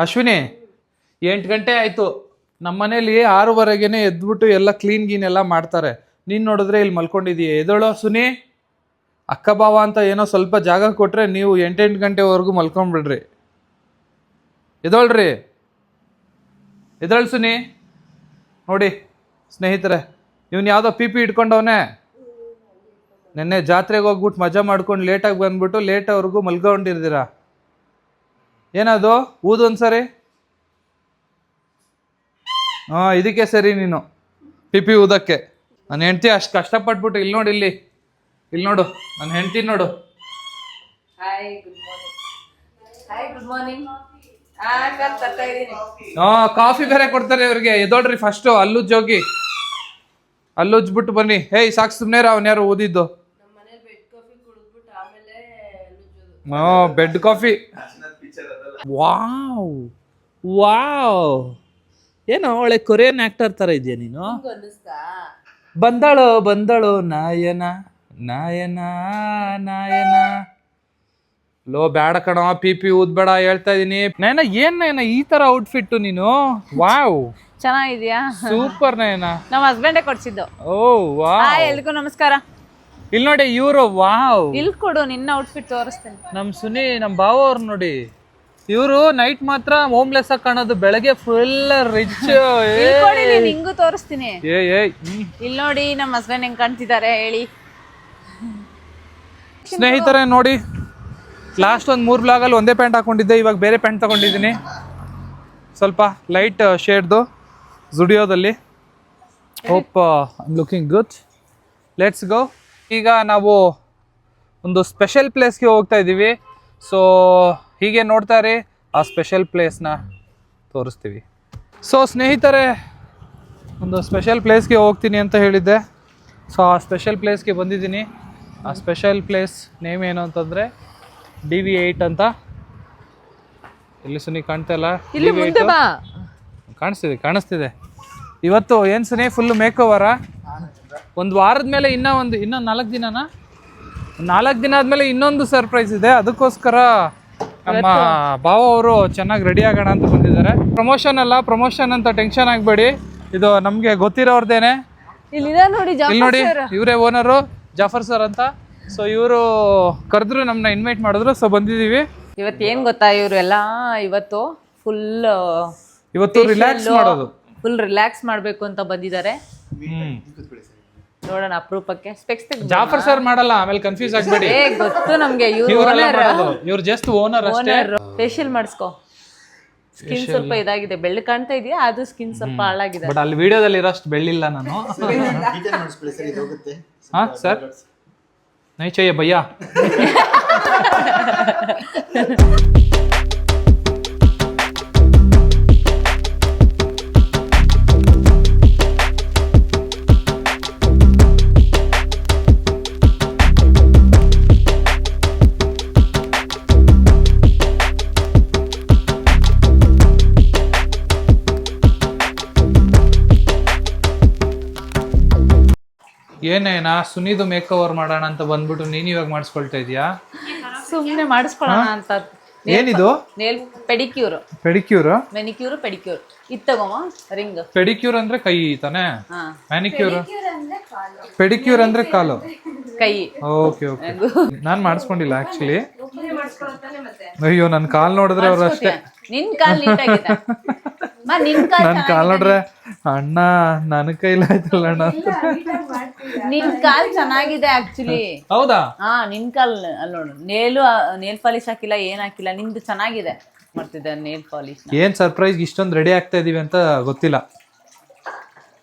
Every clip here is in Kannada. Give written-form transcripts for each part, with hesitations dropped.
ಅಶ್ವಿನಿ 8 ಗಂಟೆ ಆಯ್ತು. ನಮ್ಮ ಮನೇಲಿ 6:30ಗೆನೆ ಎದ್ಬಿಟ್ಟು ಎಲ್ಲ ಕ್ಲೀನ್ ಗೀನ್ ಎಲ್ಲ ಮಾಡ್ತಾರೆ. ನೀನ್ ನೋಡಿದ್ರೆ ಇಲ್ಲಿ ಮಲ್ಕೊಂಡಿದೀಯ. ಎದೋಳೋ ಸುನಿ, ಅಕ್ಕ ಬಾವ ಅಂತ ಏನೋ ಸ್ವಲ್ಪ ಜಾಗ ಕೊಟ್ರೆ ನೀವು 8 ಗಂಟೆವರೆಗೂ ಮಲ್ಕೊಂಡ್ಬಿಡ್ರಿ. ಎದೋಳ್ರಿ, ಎದೋಳ್ ಸುನಿ. ನೋಡಿ ಸ್ನೇಹಿತರೆ, ಇವನ್ ಯಾವುದೋ ಪಿ ಇಟ್ಕೊಂಡವನೆ. ನೆನ್ನೆ ಜಾತ್ರೆಗೆ ಹೋಗ್ಬಿಟ್ಟು ಮಜಾ ಮಾಡ್ಕೊಂಡು ಲೇಟಾಗಿ ಬಂದ್ಬಿಟ್ಟು ಲೇಟವರೆಗೂ ಮಲ್ಕೊಂಡಿರ್ತೀರಾ. ಏನದು ಊದು ಒಂದ್ಸರಿ. ಇದಕ್ಕೆ ಸರಿ ನೀನು ಪಿ ಊದಕ್ಕೆ. ನನ್ನ ಹೆಂಡ್ತಿ ಅಷ್ಟು ಕಷ್ಟಪಟ್ಬಿಟ್ಟು ಇಲ್ಲಿ ನೋಡಿ, ಇಲ್ಲಿ ನೋಡು ನನ್ನ ಹೆಂಡ್ತಿ ನೋಡು. ಕಾಫಿ ಬೇರೆ ಕೊಡ್ತಾರೆ ಇವ್ರಿಗೆ. ಎದೋಡ್ರಿ ಫಸ್ಟ್ ಅಲ್ಲುಜ್ಜೋಗಿ, ಅಲ್ಲುಜ್ಬಿಟ್ಟು ಬನ್ನಿ. ಹೇಯ್ ಸಾಕು ಸುಮ್ನೆ ಅವನ್ ಯಾರು ಓದಿದ್ದು. Bed coffee. ವಾವ್ ವಾವ್, ಏನೋ ಒಳ್ಳೆ ಕೊರಿಯನ್ ಆಕ್ಟರ್ ತರ ಇದೆಯಾ ನೀನು. ಬಂದಳು ನಾಯನ ನಾಯನ ನಾಯನ. ಲೋ ಬ್ಯಾಡ ಕಣ, ಪಿ ಊದ್ಬೇಡ ಹೇಳ್ತಾ ಇದೀನಿ. ನಯನ ಏನ್ ನಯನ ಈ ತರ ಔಟ್ಫಿಟ್ ನೀನು. ವಾವ್ ಚೆನ್ನಾಗಿದ್ಯಾ, ಸೂಪರ್ ನಯನ. ನಮ್ಮ ಹಸ್ಬೆಂಡೇ ಕೊಡ್ಸಿದ್ದು. ಓ ವಾವ್, ಎಲ್ರಿಗೂ ನಮಸ್ಕಾರ. ಇಲ್ಲಿ ನೋಡಿ ಇವ್ರು. ವಾವ್, ಇಲ್ಲಿ ಕೊಡು, ನಿನ್ನ ಔಟ್ಫಿಟ್ ತೋರಿಸ್ತೇನೆ. ನಮ್ ಸುನಿ, ನಮ್ ಬಾವ ಅವ್ರು ನೋಡಿ. ಇವರು ನೈಟ್ ಮಾತ್ರ ಹೋಮ್ಲೆಸ್ ಆಗಿ ಕಾಣೋದು, ಬೆಳಗ್ಗೆ ಫುಲ್ ರಿಚ್. ನಿಂಗೂ ತೋರಿಸ್ತೀನಿ. ಇಲ್ಲಿ ನೋಡಿ ನಮ್ಮ ಹಸ್ಬೆಂಡ್ ಹೆಂಗ್ ಕಾಣ್ತಿದ್ದಾರೆ ಹೇಳಿ. ಸ್ನೇಹಿತರೆ ನೋಡಿ, ಲಾಸ್ಟ್ ಒಂದು 3 ಬ್ಲಾಗಲ್ಲಿ ಒಂದೇ ಪ್ಯಾಂಟ್ ಹಾಕೊಂಡಿದ್ದೆ, ಇವಾಗ ಬೇರೆ ಪ್ಯಾಂಟ್ ತಗೊಂಡಿದ್ದೀನಿ. ಸ್ವಲ್ಪ ಲೈಟ್ ಶೇಡ್ದು ಜುಡಿಯೋದಲ್ಲಿ. Hope I am looking good. Let's go. ಈಗ ನಾವು ಒಂದು ಸ್ಪೆಷಲ್ ಪ್ಲೇಸ್ಗೆ ಹೋಗ್ತಾ ಇದ್ದೀವಿ. ಸೊ ಹೀಗೆ ನೋಡ್ತಾ ಇರಿ, ಆ ಸ್ಪೆಷಲ್ ಪ್ಲೇಸ್ನ ತೋರಿಸ್ತೀವಿ. ಸೊ ಸ್ನೇಹಿತರೆ, ಒಂದು ಸ್ಪೆಷಲ್ ಪ್ಲೇಸ್ಗೆ ಹೋಗ್ತೀನಿ ಅಂತ ಹೇಳಿದ್ದೆ. ಸೊ ಆ ಸ್ಪೆಷಲ್ ಪ್ಲೇಸ್ಗೆ ಬಂದಿದ್ದೀನಿ. ಆ ಸ್ಪೆಷಲ್ ಪ್ಲೇಸ್ ನೇಮ್ ಏನು ಅಂತಂದರೆ DV8 ಅಂತ. ಇಲ್ಲಿ ಸುನಿ ಕಾಣ್ತಾ ಇಲ್ಲ? ಕಾಣಿಸ್ತಿದೆ. ಇವತ್ತು ಏನು ಸುನಿ ಫುಲ್ ಮೇಕ್ ಓವರಾ? ಒಂದು ವಾರದ ಮೇಲೆ ಇನ್ನೂ 4 ದಿನನಾ? 4 ದಿನ ಆದಮೇಲೆ ಇನ್ನೊಂದು ಸರ್ಪ್ರೈಸ್ ಇದೆ. ಅದಕ್ಕೋಸ್ಕರ ನಮ್ಮ ಭಾವ ಅವರು ಚೆನ್ನಾಗಿ ರೆಡಿ ಆಗೋಣ ಅಂತ ಬಂದಿದ್ದಾರೆ. ಪ್ರಮೋಷನ್ ಅಲ್ಲ, ಪ್ರಮೋಷನ್ ಅಂತ ಟೆನ್ಷನ್ ಆಗಬೇಡಿ, ಇದು ನಮಗೆ ಗೊತ್ತಿರೋರ್ದೇನೆ. ಇಲ್ಲಿ ನೋಡಿ, ಇವರೇ ಓನರು ಜಾಫರ್ ಸರ್ ಅಂತ. ಸೊ ಇವರು ಕರೆದ್ರು, ನಮ್ಮನ್ನ ಇನ್ವೈಟ್ ಮಾಡಿದ್ರು. ಸೊ ಬಂದಿದ್ದೀವಿ. ಇವತ್ತು ಏನು ಗೊತ್ತಾ, ಇವರು ಎಲ್ಲ ಇವತ್ತು ರಿಲ್ಯಾಕ್ಸ್ ಮಾಡೋದು, ಫುಲ್ ರಿಲ್ಯಾಕ್ಸ್ ಮಾಡಬೇಕು ಅಂತ ಬಂದಿದ್ದಾರೆ. ನೋಡೋಣ ಅಪರೂಪಕ್ಕೆ. ಸ್ಪೆಕ್ಸ್ ಜಾಫರ್ ಸರ್ ಮಾಡಲ್ಲ, ಆಮೇಲೆ ಕನ್ಫ್ಯೂಸ್ ಆಗಬೇಡಿ. ಗೊತ್ತು ನಮಗೆ, ಇವ್ರು ಜಸ್ಟ್ ಓನರ್ ಅಷ್ಟೇ. ಫೇಶಿಯಲ್ ಮಾಡಿಸ್ಕೋ. ಸ್ಕಿನ್ ಸ್ವಲ್ಪ ಇದಾಗಿದೆ, ಬೆಳ್ಳಿ ಕಾಣ್ತಾ ಇದೆಯಾ, ಅದು ಸ್ಕಿನ್ ಸ್ವಲ್ಪ ಹಾಳಾಗಿದೆ. ಬಟ್ ಅಲ್ಲಿ ವಿಡಿಯೋದಲ್ಲಿ ಇರೋಷ್ಟು ಬೆಳ್ಳಿಲ್ಲ ನಾನು. ಹಾ ಸರ್, नहीं चाहिए भैया. ಏನೇನಾ ಸುನಿದು ಮೇಕ್ ಓವರ್ ಮಾಡೋಣ ಅಂತ ಬಂದ್ಬಿಟ್ಟು ನೀನ್ ಇವಾಗ ಮಾಡಿಸ್ಕೊಳ್ತಾ ಇದೀಯಾ? ಸುಮ್ಮನೆ ಮಾಡಿಸ್ಕೊಳ್ಳೋಣ ಅಂತ. ಏನಿದು? Nail pedicure. Manicure pedicure. ಇದು ತಗೋಮ ರಿಂಗ್. ಪೆಡಿಕ್ಯೂರ್ ಅಂದ್ರೆ ಕೈ ತಾನೆ? ಮ್ಯಾನಿಕ್ಯೂರ್, ಪೆಡಿಕ್ಯೂರ್ ಅಂದ್ರೆ ಕಾಲು, ಕೈ. Okay okay. ನಾನ್ ಮಾಡಿಸ್ಕೊಂಡಿಲ್ಲ ಆಕ್ಚುಲಿ. ಅಯ್ಯೋ, ನನ್ ಕಾಲ್ ನೋಡಿದ್ರೆ ಅವ್ರು ಅಷ್ಟೇ. ನಿನ್ ಕಾಲ್ ನೀಟಾಗಿದೆ. ನನ್ ಕಾಲ್ ನೋಡ್ರೆ ಅಣ್ಣ ನನ್ನ ಕೈಲಾಯ್ತಲ್ಲ ಅಣ್ಣ. ನಿನ್ ಕಾಲ್ ಚೆನ್ನಾಗಿದೆ ಆಕ್ಚುಲಿ. ಹೌದಾ? ನಿನ್ ಕಾಲ್ ಅಲ್ಲಿ ನೋಡು, ನೇಲ್ ಪಾಲಿಶ್ ಹಾಕಿಲ್ಲ, ಏನ್ ಹಾಕಿಲ್ಲ, ನಿಂದು ಚೆನ್ನಾಗಿದೆ. ಮಾಡ್ತಿದ್ದೆ ನೇಲ್ ಪಾಲಿಶ್. ಏನ್ ಸರ್ಪ್ರೈಸ್ ಇಷ್ಟೊಂದು ರೆಡಿ ಆಗ್ತಾ ಇದೀವಿ ಅಂತ ಗೊತ್ತಿಲ್ಲ.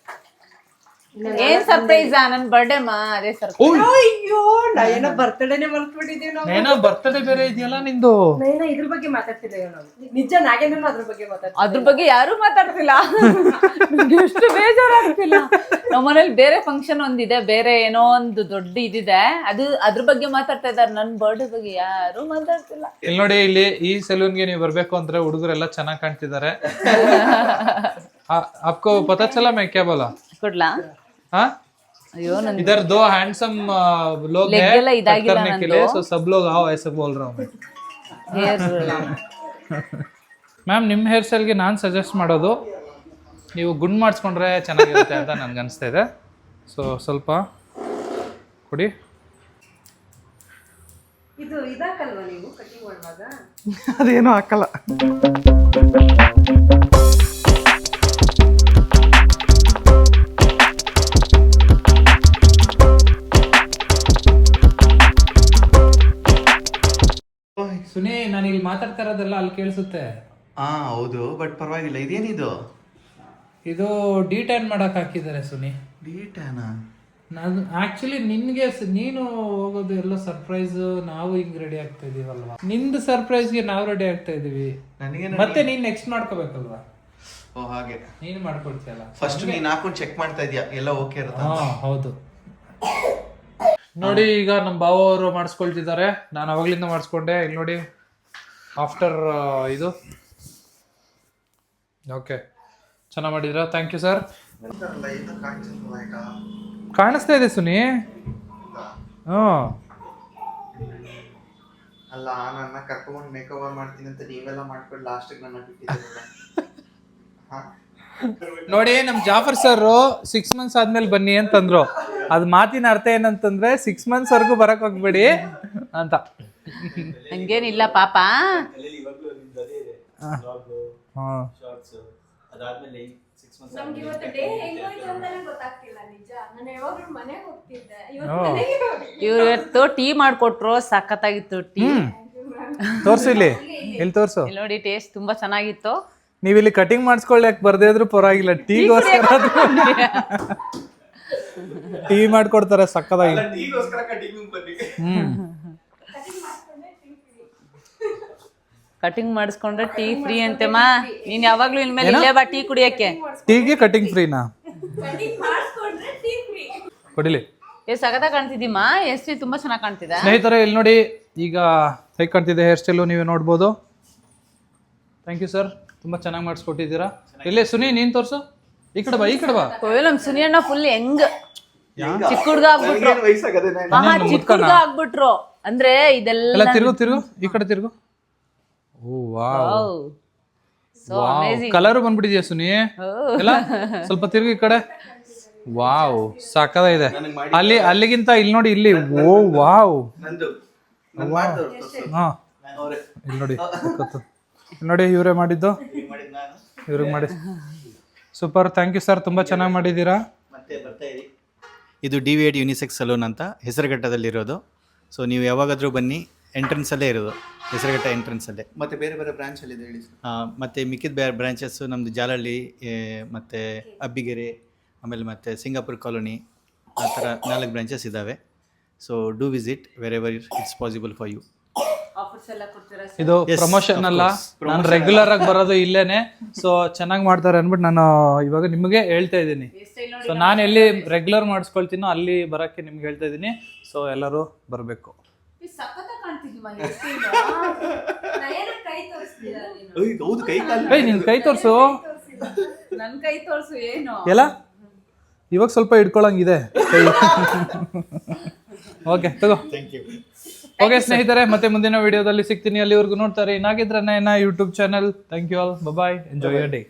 ಏನ್ ಸರ್ಪ್ರೈಸ್? ನನ್ ಬರ್ಡೇ ಅದೇ ಸರ್ಪ್ರೈಸ್. ಅಯ್ಯೋ, ನಯನ ಬರ್ತ್ಡೇನೆ ಮರ್ತ್ಬಿಟ್ಟಿದೀವಿ ನಾವು. ನಯನ ಬರ್ತ್ಡೇ ಬೇರೆ ಇದೆಯಲ್ಲ ನಿಂದು. ನಯನ ಇದ್ರ ಬಗ್ಗೆ ಮಾತಾಡ್ತಿದ್ದೇವೆ ನಾವು. ನಿಜ, ನಾಗೇಂದ್ರನ ಅದ್ರ ಬಗ್ಗೆ ಮಾತಾಡ್ತಿದ್ದೆ. ಅದ್ರ ಬಗ್ಗೆ ಯಾರು ಮಾತಾಡ್ತಿಲ್ಲ. ಎಷ್ಟು ಬೇಜಾರಾಗ್ತಿಲ್ಲ. ನಮ್ಮ ಮನೇಲಿ ಬೇರೆ ಫಂಕ್ಷನ್ ಒಂದಿದೆ, ಬೇರೆ ಏನೋ ಒಂದು ದೊಡ್ಡ ಇದಿದೆ, ಅದು ಅದ್ರ ಬಗ್ಗೆ ಮಾತಾಡ್ತಾ ಇದಾರೆ. ನನ್ ಬರ್ಡೇ ಬಗ್ಗೆ ಯಾರು ಮಾತಾಡ್ತಿಲ್ಲ. ಇಲ್ಲಿ ನೋಡಿ, ಇಲ್ಲಿ ಈ ಸಲೂನ್ಗೆ ನೀವು ಬರ್ಬೇಕು ಅಂದ್ರೆ ಹುಡುಗರೆಲ್ಲ ಚೆನ್ನಾಗಿ ಕಾಣ್ತಿದ್ದಾರೆ. आपको पता चला मैं क्या बोला? ಕೊಡ್ಲಾ? हाँ, ಅಯ್ಯೋ, इधर 2 हैंडसम लोग हैं कट करने के लिए, सो सब लोग आओ ऐसे बोल रहा हूँ मैं. ಮ್ಯಾಮ್ ನಿಮ್ಮ ಹೇರ್ ಸ್ಟೈಲ್ಗೆ ನಾನು ಸಜೆಸ್ಟ್ ಮಾಡೋದು ನೀವು ಗುಂಡ್ ಮಾಡಿಸ್ಕೊಂಡ್ರೆ ಚೆನ್ನಾಗಿರುತ್ತೆ ಅಂತ ನನಗೆ ಅನಿಸ್ತಾ ಇದೆ. ಸೊ ಸ್ವಲ್ಪ ಕೊಡಿ. ಇದು ಇದಾಕಲ್ವಾ ನೀವು ಕಟಿಂಗ್ ಮಾಡುವಾಗ? ಅದೇನೂ ಹಾಕಲ್ಲ. ಸುನಿ, ನಾನು ಇಲ್ಲಿ ಮಾತಾಡ್ತಾ ಇರೋದೆಲ್ಲ ಅಲ್ಲಿ ಕೇಳಿಸುತ್ತೆ. ಹೌದು, ಬಟ್ ಪರವಾಗಿಲ್ಲ. ಇದೇನಿದು? ಇದು ಡಿ10 ಮಾಡಕ್ ಹಾಕಿದ್ದಾರೆ ಸುನಿ. ಡಿ10? ನಾನು ಆಕ್ಚುಲಿ ನಿನ್ಗೆ ನೀನು ಹೋಗೋದು ಎಲ್ಲ ಸರ್ಪ್ರೈಸ್, ನಾವು ಹಿಂಗ್ ರೆಡಿ ಆಗ್ತಾ ಇದೀವಲ್ವಾ, ನಿಂದು ಸರ್ಪ್ರೈಸ್ಗೆ ನಾವು ರೆಡಿ ಆಗ್ತಾ ಇದೀವಿ. ನನಗೆ ಮತ್ತೆ ನೀನ್ ನೆಕ್ಸ್ಟ್ ಮಾಡ್ಕೋಬೇಕಲ್ವಾ? ಓ ಹಾಗೆ. ನೀನ್ ಮಾಡ್ಕೊಳ್ತೀಯಲ್ಲ. ಫಸ್ಟ್ ನೀನ್ ಹಾಕೊಂಡು ಚೆಕ್ ಮಾಡ್ತಾ ಇದೀಯಾ ಎಲ್ಲ ಓಕೆ ಇರುತ್ತಾ? ಹೌದು. ನೋಡಿ, ಈಗ ನಮ್ಮ ಬಾವ ಅವರು ಮಾಡಿಸ್ಕೊಳ್ತಿದ್ದಾರೆ. ನಾನು ಅವಾಗ್ಲಿಂದ ಮಾಡಿಸ್ಕೊಂಡೆ. ಇಲ್ಲಿ ನೋಡಿ, ಆಫ್ಟರ್ ಇದು ಓಕೆ, ಚೆನ್ನಾಗಿ ಮಾಡಿದ್ರ. Thank you sir. ಕಾಣಿಸ್ತಾ ಇದೆ ಸುನಿ. ಅಲ್ಲ, ನನ್ನ ಕರ್ಕೊಂಡು ಮೇಕ್ ಓವರ್ ಮಾಡ್ತೀನಿ ಅಂತ ನೀವೆಲ್ಲ ಮಾಡ್ಕೊಂಡು ಲಾಸ್ಟ್ ನನ್ನ ಬಿಟ್ಟಿದ್ದೀರಲ್ಲ. ನೋಡಿ, ನಮ್ ಜಾಫರ್ ಸರ್ 6 months ಆದ್ಮೇಲೆ ಬನ್ನಿ ಅಂತಂದ್ರು. ಅದ್ ಮಾತಿನ ಅರ್ಥ ಏನಂತಂದ್ರೆ 6 months ವರ್ಗು ಬರಕ್ ಹೋಗ್ಬೇಡಿ ಅಂತ. ಹಂಗೇನಿಲ್ಲ ಪಾಪ. ನಮ್ಗೆ ಇವತ್ತು ಡೇ ಹೆಂಗೋಯ್ತು ಅಂತಾನೆ ಗೊತ್ತಾಗ್ತಿಲ್ಲ ನಿಜ. ನಾನು ಯಾವಾಗ್ಲೂ ಮನೆಗೆ ಹೋಗ್ತಿದ್ದೆ, ಇವತ್ತು ಟೀ ಮಾಡ್ಕೊಟ್ರು, ಸಖತ್ತಾಗಿತ್ತು ಟೀ. ತೋರ್ಸು ಇಲ್ಲಿ ತೋರ್ಸು. ಇಲ್ಲಿ ನೋಡಿ, ಟೇಸ್ಟ್ ತುಂಬಾ ಚೆನ್ನಾಗಿತ್ತು. ನೀವ್ ಇಲ್ಲಿ ಕಟಿಂಗ್ ಮಾಡಿಸ್ಕೊಳ್ಳಕ್ ಬರ್ದೇ ಇದ್ರು ಪರವಾಗಿಲ್ಲ, ಟೀಗೋಸ್ಕರ ಟೀ ಮಾಡ್ಕೊಡ್ತಾರೆ ಸಕ್ಕದಾಗಿ. ಕಟಿಂಗ್ ಮಾಡಿಸ್ಕೊಂಡ್ರೆ ಟೀ ಫ್ರೀ ಅಂತೆಮ್ಮ. ನೀನ್ ಯಾವಾಗ್ಲೂ ಇನ್ಮೇಲೆ ಇಲ್ಲೇ ಬಾ ಟೀ ಕುಡಿಯಕ್ಕೆ. ಟೀಗೆ ಕಟಿಂಗ್ ಫ್ರೀನಾ? ಕೊಡಿಲಿ. ಸಖತ್ತಾಗಿ ಕಾಣ್ತಿದ್ದೀಮ್ಮ. ಎಷ್ಟು ತುಂಬಾ ಚೆನ್ನಾಗಿ ಕಾಣ್ತಿದೆ. ಸ್ನೇಹಿತರೆ, ಇಲ್ಲಿ ನೋಡಿ, ಈಗ ಹೇಗೆ ಕಾಣ್ತಿದೆ ಹೇರ್ ಸ್ಟೈಲು ನೀವೇ ನೋಡ್ಬೋದು. ಥ್ಯಾಂಕ್ ಯು ಸರ್, ತುಂಬಾ ಚೆನ್ನಾಗಿ ಮಾಡಿಸ್ಕೊಟ್ಟಿದ್ದೀರಾ. ಇಲ್ಲೇ ಸುನಿ, ನೀನ್ ತೋರ್ಸು. ಈ ಕಡೆ ಬಾ, ಈ ಕಡೆ ಬಾ. ನಮ್ ಸುನಿ ಅಣ್ಣ ಫುಲ್ ಹೆಂಗ್ ಚಿಕ್ಕ ಹುಡ್ಗ ಆಗ್ಬಿಟ್ರು. ಚಿಕ್ಕ ಹುಡ್ಗ ಆಗ್ಬಿಟ್ರು ಅಂದ್ರೆ ಇದೆಲ್ಲ. ತಿರುಗು ಈ ಕಡೆ ತಿರುಗು. ಓ ವಾವ್, ಕಲರ್ ಬಂದ್ಬಿಟ್ಟಿದ್ಯಾ ಸುನಿ? ಎಲ್ಲ ಸ್ವಲ್ಪ ತಿರುಗು ಈ ಕಡೆ. ವಾವ್, ಸಾಕದಾಗಿದೆ. ಅಲ್ಲಿಗಿಂತ ಇಲ್ಲಿ ನೋಡಿ, ಇಲ್ಲಿ. ಓ ವಾವ್, ಹಾ ಇಲ್ಲಿ ನೋಡಿ, ನೋಡಿ ಇವರೇ ಮಾಡಿದ್ದು, ಇವ್ರಿಗೆ ಮಾಡಿ. ಸೂಪರ್, ಥ್ಯಾಂಕ್ ಯು ಸರ್, ತುಂಬಾ ಚೆನ್ನಾಗಿ ಮಾಡಿದ್ದೀರಾ. ಇದು ಡಿ8 ಯುನಿಸೆಕ್ಸ್ ಸಲೂನ್ ಅಂತ ಹೆಸರುಘಟ್ಟದಲ್ಲಿರೋದು. ಸೊ ನೀವು ಯಾವಾಗಾದರೂ ಬನ್ನಿ, ಎಂಟ್ರೆನ್ಸಲ್ಲೇ ಇರೋದು, ಹೆಸರುಘಟ್ಟ ಎಂಟ್ರೆನ್ಸಲ್ಲೇ. ಮತ್ತು ಬೇರೆ ಬೇರೆ ಬ್ರಾಂಚಲ್ಲಿದೆ ಹೇಳಿ. ಮತ್ತು ಮಿಕ್ಕಿದ ಬೇರೆ ಬ್ರಾಂಚಸ್ಸು ನಮ್ಮದು ಜಾಲಹಳ್ಳಿ, ಮತ್ತು ಅಬ್ಬಿಗೆರೆ, ಆಮೇಲೆ ಮತ್ತು ಸಿಂಗಾಪುರ್ ಕಾಲೋನಿ, ಆ ಥರ 4 ಬ್ರಾಂಚಸ್ ಇದ್ದಾವೆ. So do visit wherever it's possible for you. ಇದು ಪ್ರಮೋಷನ್ ಅಲ್ಲ, ನಾನು ರೆಗ್ಯುಲರ್ ಆಗಿ ಬರೋದು ಇಲ್ಲೇನೆ. ಸೊ ಚೆನ್ನಾಗಿ ಮಾಡ್ತಾರೆ ಅನ್ಬಿಟ್ಟು ನಾನು ಇವಾಗ ನಿಮಗೆ ಹೇಳ್ತಾ ಇದ್ದೀನಿ. ಸೊ ನಾನು ಎಲ್ಲಿ ರೆಗ್ಯುಲರ್ ಮಾಡಿಸ್ಕೊಳ್ತೀನೋ ಅಲ್ಲಿ ಬರಕ್ಕೆ ನಿಮ್ಗೆ ಹೇಳ್ತಾ ಇದ್ದೀನಿ. ಸೊ ಎಲ್ಲರೂ ಬರಬೇಕು. ನಿನ್ ಕೈ ತೋರ್ಸು. ನನ್ ಕೈ ತೋರ್ಸು. ಏನು ಎಲ್ಲ ಇವಾಗ ಸ್ವಲ್ಪ ಇಟ್ಕೊಳಂಗಿದೆ. ಓಕೆ, ತಗೋ. ಓಕೆ ಸ್ನೇಹಿತರೆ, ಮತ್ತೆ ಮುಂದಿನ ವಿಡಿಯೋದಲ್ಲಿ ಸಿಗ್ತೀನಿ. ಅಲ್ಲಿವರೆಗೂ ನೋಡ್ತಾರೆ ನಾಗಿದ್ರ Nayana YouTube channel. Thank you all. Bye. Enjoy your day.